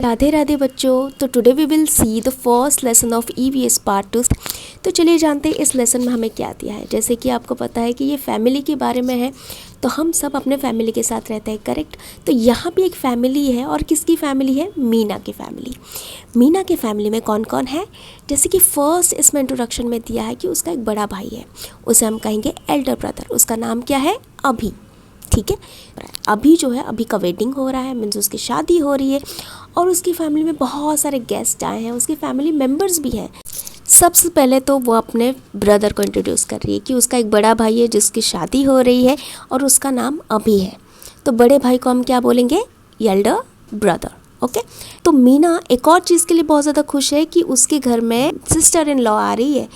राधे राधे बच्चों। तो today we will see the first lesson of EVS part 2। तो चलिए जानते हैं इस लेसन में हमें क्या दिया है। जैसे कि आपको पता है कि ये फैमिली के बारे में है, तो हम सब अपने फैमिली के साथ रहते हैं, करेक्ट। तो यहाँ भी एक फैमिली है, और किसकी फैमिली है? मीना की फैमिली। मीना के फैमिली में कौन कौन है? जैसे कि फर्स्ट इसमें इंट्रोडक्शन में दिया है कि उसका एक बड़ा भाई है, उसे हम कहेंगे एल्डर ब्रदर। उसका नाम क्या है? अभी, ठीक है। अभी जो है, अभी का वेडिंग हो रहा है, मीन्स उसकी शादी हो रही है, और उसकी फैमिली में बहुत सारे गेस्ट आए हैं, उसकी फैमिली मेम्बर्स भी हैं। सबसे पहले तो वो अपने ब्रदर को इंट्रोड्यूस कर रही है कि उसका एक बड़ा भाई है जिसकी शादी हो रही है, और उसका नाम अभी है। तो बड़े भाई को हम क्या बोलेंगे? Elder brother, okay. तो मीना एक और चीज़ के लिए बहुत ज़्यादा खुश है कि उसके घर में सिस्टर इन लॉ आ रही है।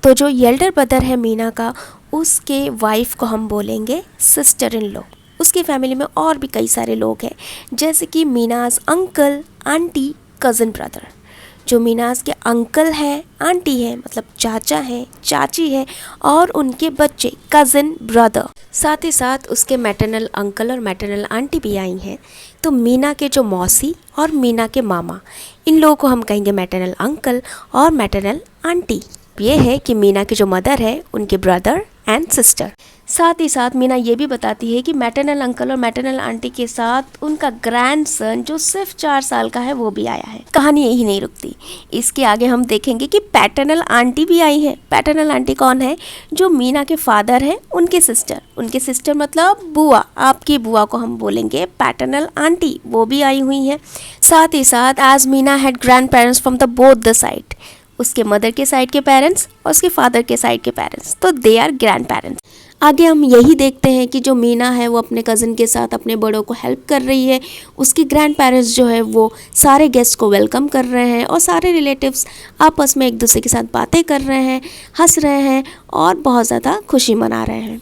तो जो एल्डर ब्रदर है मीना का, उसके वाइफ को हम बोलेंगे सिस्टर इन लॉ। उसकी फैमिली में और भी कई सारे लोग हैं, जैसे कि मीनाज अंकल, आंटी, कज़न ब्रदर। जो मीनाज के अंकल हैं, आंटी है, मतलब चाचा है, चाची है, और उनके बच्चे कज़न ब्रदर। साथ ही साथ उसके मैटरनल अंकल और मैटरनल आंटी भी आई हैं। तो मीना के जो मौसी और मीना के मामा, इन लोगों को हम कहेंगे मैटरनल अंकल और मैटरनल आंटी। ये है कि मीना के जो मदर है, उनके ब्रदर एंड सिस्टर। साथ ही साथ मीना ये भी बताती है कि मैटरनल अंकल और मैटरनल आंटी के साथ उनका ग्रैंडसन जो सिर्फ 4 साल का है वो भी आया है। कहानी यही नहीं रुकती, इसके आगे हम देखेंगे कि पैटर्नल आंटी भी आई है। पैटर्नल आंटी कौन है? जो मीना के फादर हैं, उनके सिस्टर मतलब बुआ। आपकी बुआ को हम बोलेंगे पैटर्नल आंटी, वो भी आई हुई हैं। साथ ही साथ as Meena had grandparents from the both the side, उसके मदर के साइड के पेरेंट्स और उसके फादर के साइड के पेरेंट्स, तो दे आर ग्रैंड पेरेंट्स। आगे हम यही देखते हैं कि जो मीना है वो अपने कज़न के साथ अपने बड़ों को हेल्प कर रही है। उसकी ग्रैंड पेरेंट्स जो है वो सारे गेस्ट को वेलकम कर रहे हैं, और सारे रिलेटिव्स आपस में एक दूसरे के साथ बातें कर रहे हैं, हंस रहे हैं, और बहुत ज़्यादा खुशी मना रहे हैं।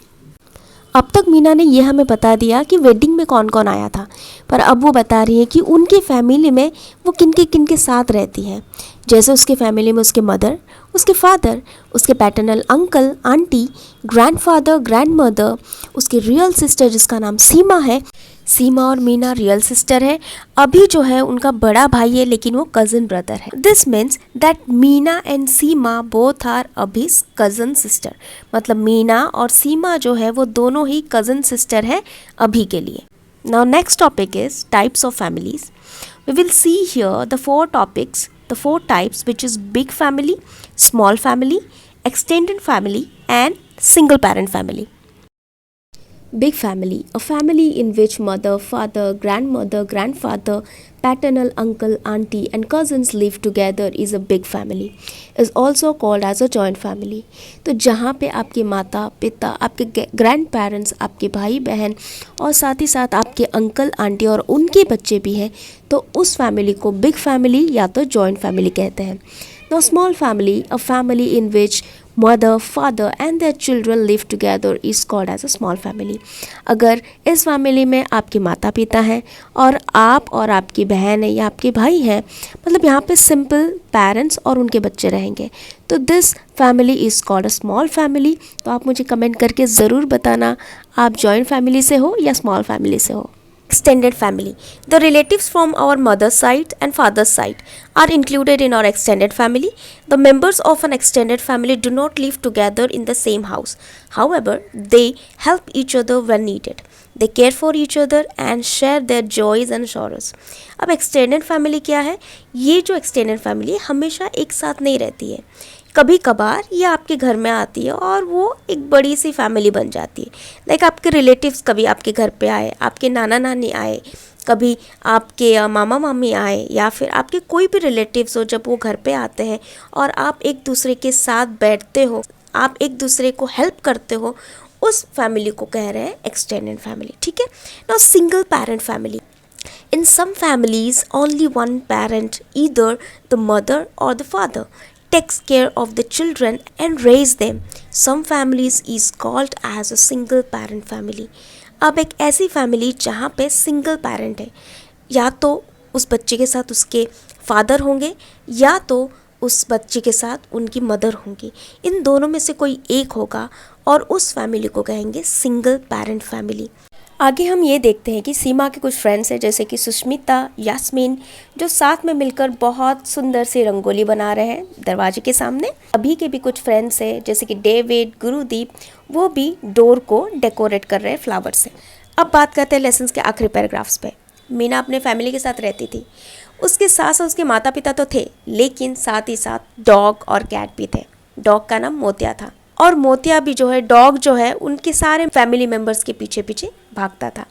अब तक मीना ने ये हमें बता दिया कि वेडिंग में कौन कौन आया था, पर अब वो बता रही है कि उनकी फैमिली में वो किन के साथ रहती है। जैसे उसके फैमिली में उसके मदर, उसके फादर, उसके paternal uncle, aunty, grandfather, grandmother, उसकी रियल सिस्टर जिसका नाम सीमा है। सीमा और मीना रियल सिस्टर है। अभी जो है उनका बड़ा भाई है, लेकिन वो कज़न ब्रदर है। This means that Meena and Seema both are Abhi's cousin sister. मतलब मीना और सीमा जो है वो दोनों ही कज़न सिस्टर है अभी के लिए। Now next topic is types of families. We will see here the 4 topics, the 4 types, which is big family, small family, extended family, and single parent family. Big family, a family in which mother, father, grandmother, grandfather, paternal uncle, auntie and cousins live together is a big family. Is also called as a joint family. तो जहाँ पे आपके माता पिता, आपके grand parents, आपके भाई बहन, और साथ ही साथ आपके अंकल आंटी और उनके बच्चे भी हैं, तो उस फैमिली को बिग फैमिली या तो जॉइंट फैमिली कहते हैं। Now small family, a family in which mother, father and their children live together is called as a small family. अगर इस फैमिली में आपके माता पिता हैं और आप और आपकी बहन है या आपके भाई हैं, मतलब यहाँ पे सिंपल पेरेंट्स और उनके बच्चे रहेंगे, तो this family is called a small family. तो आप मुझे कमेंट करके ज़रूर बताना आप जॉइंट फैमिली से हो या स्मॉल फैमिली से हो। Extended family. The relatives from our mother's side and father's side are included in our extended family. The members of an extended family do not live together in the same house. However, they help each other when needed. They care for each other and share their joys and sorrows. अब extended family क्या है? ये जो extended family हमेशा एक साथ नहीं रहती है। कभी कभार ये आपके घर में आती है और वो एक बड़ी सी फैमिली बन जाती है। लाइक आपके रिलेटिव्स कभी आपके घर पे आए, आपके नाना नानी आए, कभी आपके मामा मामी आए, या फिर आपके कोई भी रिलेटिव्स हो, जब वो घर पे आते हैं और आप एक दूसरे के साथ बैठते हो, आप एक दूसरे को हेल्प करते हो, उस फैमिली को कह रहे हैं एक्सटेंडेड फैमिली, ठीक है। Now single parent family. In some families, only one parent, either the mother or the father, takes care of the children and raise them. Some families is called as a single parent family. अब एक ऐसी family जहाँ पे single parent है, या तो उस बच्चे के साथ उसके फादर होंगे या तो उस बच्चे के साथ उनकी मदर होंगी, इन दोनों में से कोई एक होगा और उस फैमिली को कहेंगे सिंगल पेरेंट फैमिली. आगे हम ये देखते हैं कि सीमा के कुछ फ्रेंड्स हैं जैसे कि सुष्मिता, यास्मीन, जो साथ में मिलकर बहुत सुंदर सी रंगोली बना रहे हैं दरवाजे के सामने। अभी के भी कुछ फ्रेंड्स हैं जैसे कि डेविड, गुरुदीप, वो भी डोर को डेकोरेट कर रहे हैं फ्लावर से। अब बात करते हैं लेसन्स के आखिरी पैराग्राफ्स पे। मीना अपने फैमिली के साथ रहती थी। उसके साथ साथ उसके माता पिता तो थे, लेकिन साथ ही साथ डॉग और कैट भी थे। डॉग का नाम मोतिया था और मोतिया भी जो है, डॉग जो है, उनके सारे फैमिली मेम्बर्स के पीछे पीछे भागता था।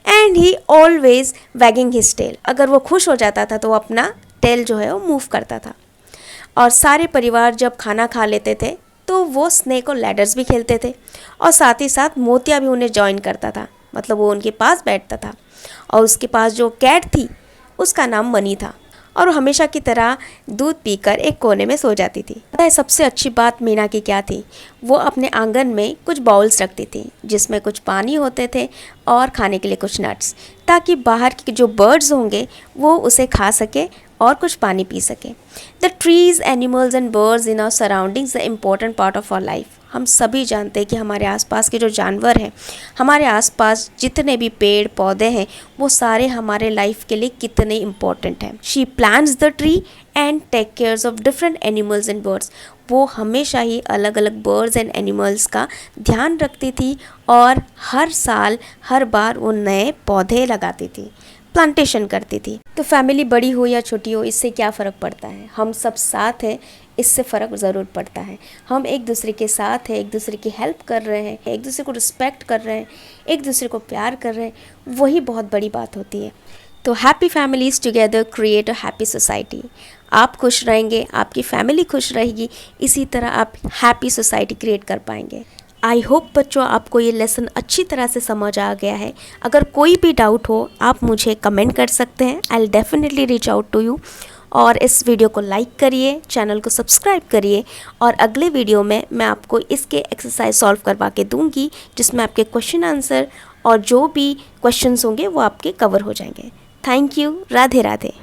And he always wagging his tail. अगर वो खुश हो जाता था तो वो अपना टेल जो है वो मूव करता था। और सारे परिवार जब खाना खा लेते थे तो वो स्नेक और लैडर्स भी खेलते थे और साथ ही साथ मोतिया भी उन्हें ज्वाइन करता था, मतलब वो उनके पास बैठता था। और उसके पास जो कैट थी उसका नाम मनी था और वो हमेशा की तरह दूध पीकर एक कोने में सो जाती थी। पता है सबसे अच्छी बात मीना की क्या थी? वो अपने आंगन में कुछ बाउल्स रखती थी जिसमें कुछ पानी होते थे और खाने के लिए कुछ नट्स, ताकि बाहर के जो बर्ड्स होंगे वो उसे खा सके और कुछ पानी पी सके। The trees, animals and birds in our surroundings the important part of our life. हम सभी जानते हैं कि हमारे आसपास के जो जानवर हैं, हमारे आसपास जितने भी पेड़ पौधे हैं, वो सारे हमारे लाइफ के लिए कितने इम्पॉर्टेंट हैं। She plants the tree and take cares of different animals and birds. वो हमेशा ही अलग अलग बर्ड्स एंड एनिमल्स का ध्यान रखती थी और हर साल हर बार वो नए पौधे लगाती थी, प्लांटेशन करती थी। तो फैमिली बड़ी हो या छोटी हो, इससे क्या फ़र्क पड़ता है? हम सब साथ हैं, इससे फ़र्क ज़रूर पड़ता है। हम एक दूसरे के साथ हैं, एक दूसरे की हेल्प कर रहे हैं, एक दूसरे को रिस्पेक्ट कर रहे हैं, एक दूसरे को प्यार कर रहे हैं, वही बहुत बड़ी बात होती है। तो happy families together create a happy society. आप खुश रहेंगे, आपकी फैमिली खुश रहेगी, इसी तरह आप हैप्पी सोसाइटी क्रिएट कर पाएंगे। आई होप बच्चों आपको ये लेसन अच्छी तरह से समझ आ गया है। अगर कोई भी डाउट हो आप मुझे कमेंट कर सकते हैं। I will definitely reach out to you. और इस वीडियो को लाइक करिए, चैनल को सब्सक्राइब करिए और अगले वीडियो में मैं आपको इसके एक्सरसाइज सॉल्व करवा के दूंगी, जिसमें आपके क्वेश्चन आंसर और जो भी क्वेश्चंस होंगे वो आपके कवर हो जाएंगे। Thank you. राधे राधे।